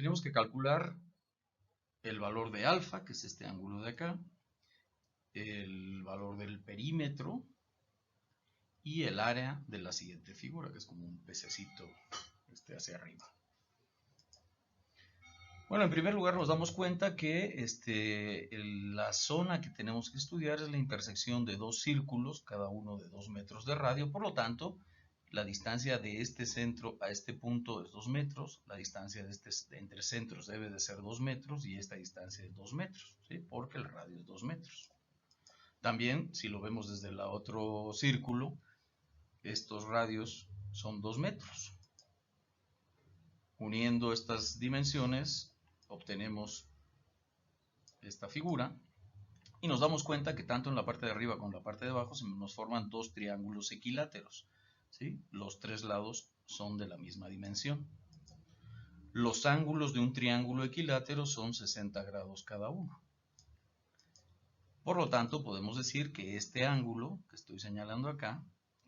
tenemos que calcular el valor de alfa, que es este ángulo de acá, el valor del perímetro y el área de la siguiente figura, que es como un pececito hacia arriba. Bueno, en primer lugar nos damos cuenta que la zona que tenemos que estudiar es la intersección de dos círculos, cada uno de 2 metros de radio. Por lo tanto, la distancia de este centro a este punto es 2 metros, la distancia de entre centros debe de ser 2 metros y esta distancia es 2 metros, ¿sí? Porque el radio es 2 metros. También, si lo vemos desde el otro círculo, estos radios son 2 metros. Uniendo estas dimensiones, obtenemos esta figura y nos damos cuenta que tanto en la parte de arriba como en la parte de abajo se nos forman dos triángulos equiláteros, ¿sí? Los tres lados son de la misma dimensión. Los ángulos de un triángulo equilátero son 60 grados cada uno. Por lo tanto, podemos decir que este ángulo que estoy señalando acá,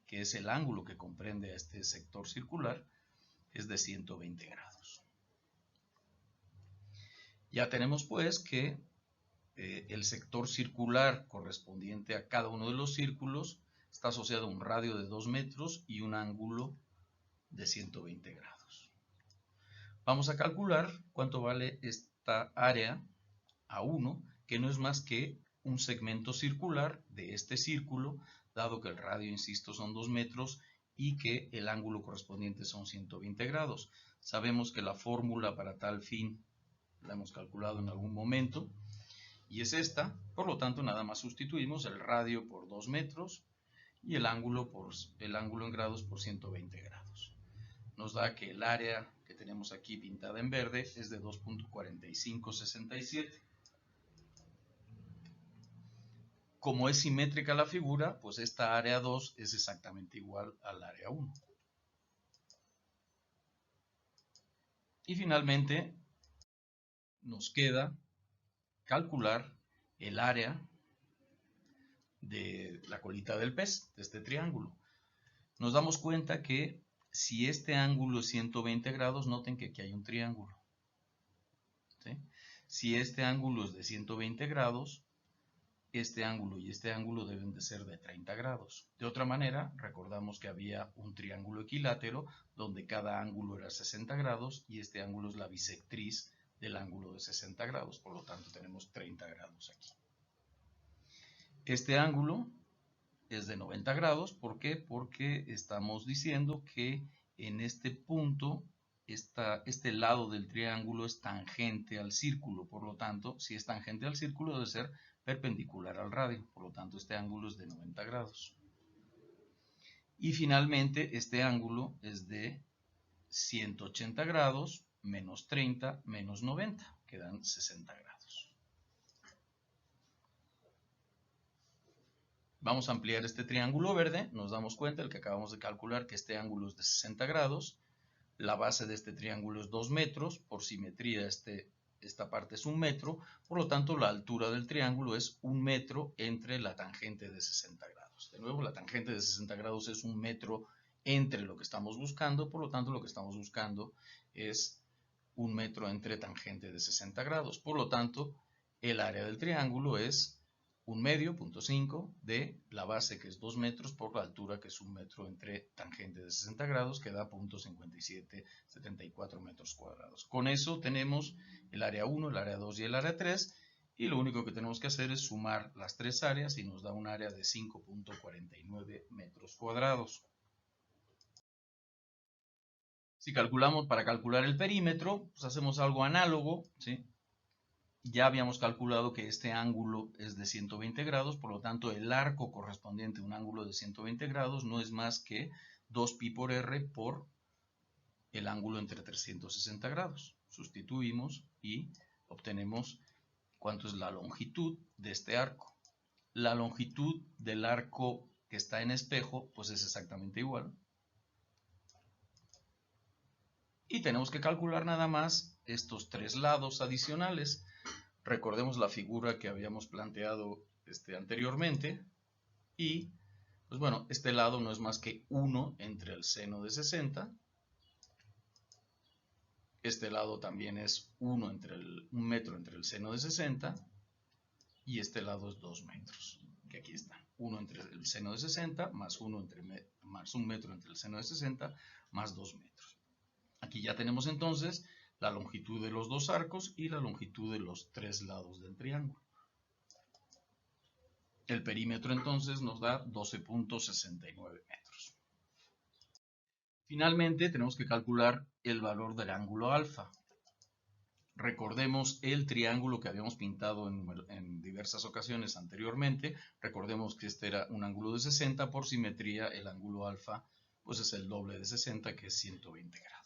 que es el ángulo que comprende a este sector circular, es de 120 grados. Ya tenemos pues que el sector circular correspondiente a cada uno de los círculos está asociado a un radio de 2 metros y un ángulo de 120 grados. Vamos a calcular cuánto vale esta área A1, que no es más que un segmento circular de este círculo, dado que el radio, insisto, son 2 metros y que el ángulo correspondiente son 120 grados. Sabemos que la fórmula para tal fin la hemos calculado en algún momento y es esta. Por lo tanto, nada más sustituimos el radio por 2 metros y el ángulo en grados por 120 grados. Nos da que el área que tenemos aquí pintada en verde es de 2.4567. Como es simétrica la figura, pues esta área 2 es exactamente igual al área 1. Y finalmente nos queda calcular el área de la colita del pez, de este triángulo. Nos damos cuenta que si este ángulo es 120 grados, noten que aquí hay un triángulo, ¿sí? Si este ángulo es de 120 grados, este ángulo y este ángulo deben de ser de 30 grados. De otra manera, recordamos que había un triángulo equilátero donde cada ángulo era 60 grados y este ángulo es la bisectriz del ángulo de 60 grados, por lo tanto tenemos 30 grados aquí. Este ángulo es de 90 grados, ¿por qué? Porque estamos diciendo que en este punto este lado del triángulo es tangente al círculo, por lo tanto, si es tangente al círculo debe ser perpendicular al radio, por lo tanto este ángulo es de 90 grados. Y finalmente este ángulo es de 180 grados menos 30 menos 90, que dan 60 grados. Vamos a ampliar este triángulo verde, nos damos cuenta, el que acabamos de calcular, que este ángulo es de 60 grados, la base de este triángulo es 2 metros, por simetría esta parte es 1 metro, por lo tanto la altura del triángulo es 1 metro entre la tangente de 60 grados. De nuevo, la tangente de 60 grados es 1 metro entre lo que estamos buscando, por lo tanto lo que estamos buscando es 1 metro entre tangente de 60 grados. Por lo tanto, el área del triángulo es 1 medio, 0.5, de la base que es 2 metros por la altura que es 1 metro entre tangente de 60 grados, que da 0.5774 metros cuadrados. Con eso tenemos el área 1, el área 2 y el área 3, y lo único que tenemos que hacer es sumar las tres áreas y nos da un área de 5.49 metros cuadrados. Si calculamos, para calcular el perímetro, pues hacemos algo análogo, ¿sí? Ya habíamos calculado que este ángulo es de 120 grados, por lo tanto el arco correspondiente a un ángulo de 120 grados no es más que 2pi por r por el ángulo entre 360 grados. Sustituimos y obtenemos cuánto es la longitud de este arco. La longitud del arco que está en espejo pues es exactamente igual. Y tenemos que calcular nada más estos tres lados adicionales. Recordemos la figura que habíamos planteado anteriormente. Y, pues bueno, este lado no es más que 1 entre el seno de 60 Este lado también es 1 metro entre el seno de 60 y este lado es 2 metros, que aquí está. 1 entre el seno de 60 más 1 más 1 metro entre el seno de 60 más 2 metros. Aquí ya tenemos entonces la longitud de los dos arcos y la longitud de los tres lados del triángulo. El perímetro entonces nos da 12.69 metros. Finalmente tenemos que calcular el valor del ángulo alfa. Recordemos el triángulo que habíamos pintado en diversas ocasiones anteriormente. Recordemos que este era un ángulo de 60, por simetría el ángulo alfa pues es el doble de 60, que es 120 grados.